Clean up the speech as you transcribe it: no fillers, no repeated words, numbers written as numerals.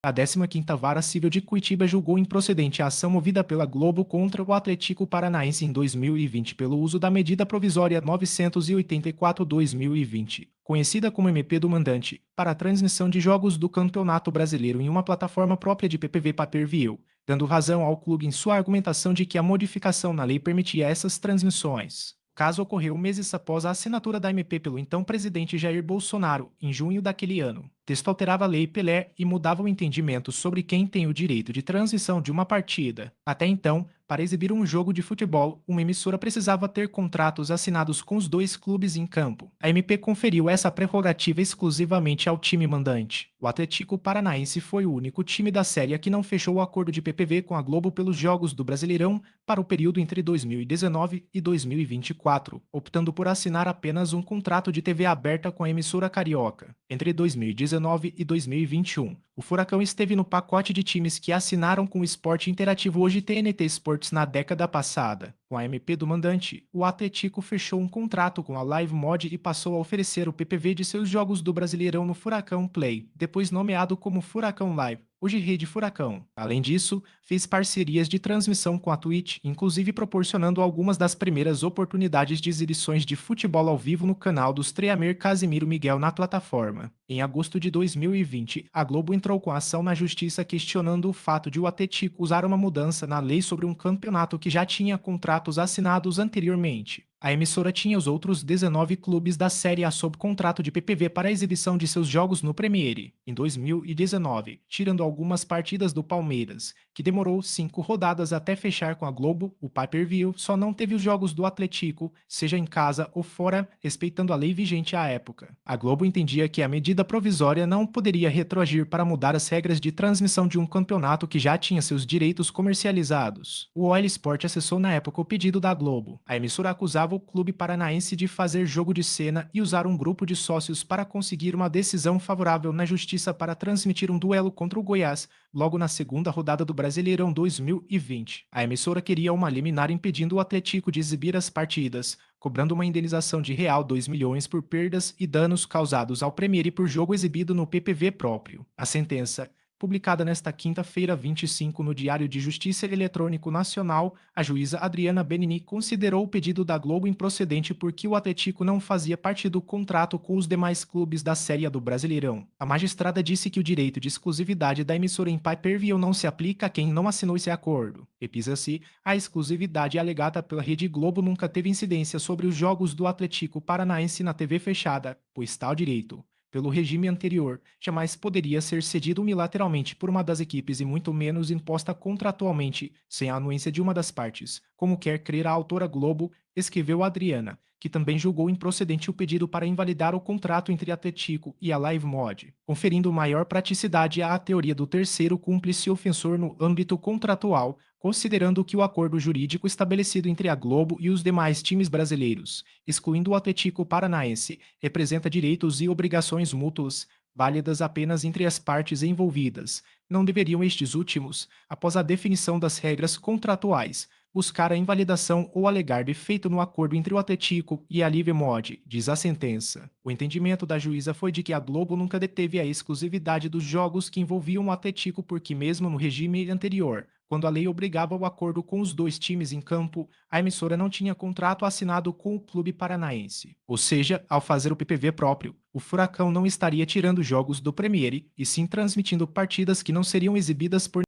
A 15ª Vara Civil de Curitiba julgou improcedente a ação movida pela Globo contra o Atlético Paranaense em 2020 pelo uso da medida provisória 984/2020, conhecida como MP do mandante, para a transmissão de jogos do Campeonato Brasileiro em uma plataforma própria de PPV Pay-per-view, dando razão ao clube em sua argumentação de que a modificação na lei permitia essas transmissões. O caso ocorreu meses após a assinatura da MP pelo então presidente Jair Bolsonaro, em junho daquele ano. O texto alterava a Lei Pelé e mudava o entendimento sobre quem tem o direito de transmissão de uma partida. Até então, para exibir um jogo de futebol, uma emissora precisava ter contratos assinados com os dois clubes em campo. A MP conferiu essa prerrogativa exclusivamente ao time mandante. O Atlético Paranaense foi o único time da série que não fechou o acordo de PPV com a Globo pelos jogos do Brasileirão para o período entre 2019 e 2024, optando por assinar apenas um contrato de TV aberta com a emissora carioca. Entre 2019 e 2021, o Furacão esteve no pacote de times que assinaram com o esporte interativo hoje TNT Sports na década passada. Com a MP do mandante, o Atlético fechou um contrato com a Live Mod e passou a oferecer o PPV de seus jogos do Brasileirão no Furacão Play, depois nomeado como Furacão Live, hoje Rede Furacão. Além disso, fez parcerias de transmissão com a Twitch, inclusive proporcionando algumas das primeiras oportunidades de exibições de futebol ao vivo no canal dos Treamer Casimiro Miguel na plataforma. Em agosto de 2020, a Globo entrou com ação na justiça questionando o fato de o Atlético usar uma mudança na lei sobre um campeonato que já tinha contratos assinados anteriormente. A emissora tinha os outros 19 clubes da Série A sob contrato de PPV para a exibição de seus jogos no Premiere, em 2019, tirando algumas partidas do Palmeiras, que demorou 5 rodadas até fechar com a Globo. O pay-per-view só não teve os jogos do Atlético, seja em casa ou fora, respeitando a lei vigente à época. A Globo entendia que a medida provisória não poderia retroagir para mudar as regras de transmissão de um campeonato que já tinha seus direitos comercializados. O OL Sport acessou na época o pedido da Globo. A emissora acusava o clube paranaense de fazer jogo de cena e usar um grupo de sócios para conseguir uma decisão favorável na justiça para transmitir um duelo contra o Goiás, logo na segunda rodada do Brasileirão 2020. A emissora queria uma liminar impedindo o Atlético de exibir as partidas, cobrando uma indenização de real 2 milhões por perdas e danos causados ao Premiere por jogo exibido no PPV próprio. A sentença, publicada nesta quinta-feira, 25, no Diário de Justiça Eletrônico Nacional, a juíza Adriana Benini considerou o pedido da Globo improcedente porque o Atlético não fazia parte do contrato com os demais clubes da Série A do Brasileirão. A magistrada disse que o direito de exclusividade da emissora em pay-per-view não se aplica a quem não assinou esse acordo. Repisa-se, a exclusividade alegada pela Rede Globo nunca teve incidência sobre os jogos do Atlético Paranaense na TV fechada, pois tal direito, pelo regime anterior, jamais poderia ser cedido unilateralmente por uma das equipes e muito menos imposta contratualmente, sem a anuência de uma das partes, como quer crer a autora Globo, escreveu Adriana, que também julgou improcedente o pedido para invalidar o contrato entre Atlético e a Live Mod, conferindo maior praticidade à teoria do terceiro cúmplice ofensor no âmbito contratual, considerando que o acordo jurídico estabelecido entre a Globo e os demais times brasileiros, excluindo o Atlético Paranaense, representa direitos e obrigações mútuos, válidas apenas entre as partes envolvidas. Não deveriam estes últimos, após a definição das regras contratuais, buscar a invalidação ou alegar defeito no acordo entre o Atlético e a Live Mod, diz a sentença. O entendimento da juíza foi de que a Globo nunca deteve a exclusividade dos jogos que envolviam o Atlético porque mesmo no regime anterior, quando a lei obrigava o acordo com os dois times em campo, a emissora não tinha contrato assinado com o clube paranaense. Ou seja, ao fazer o PPV próprio, o Furacão não estaria tirando jogos do Premiere, e sim transmitindo partidas que não seriam exibidas por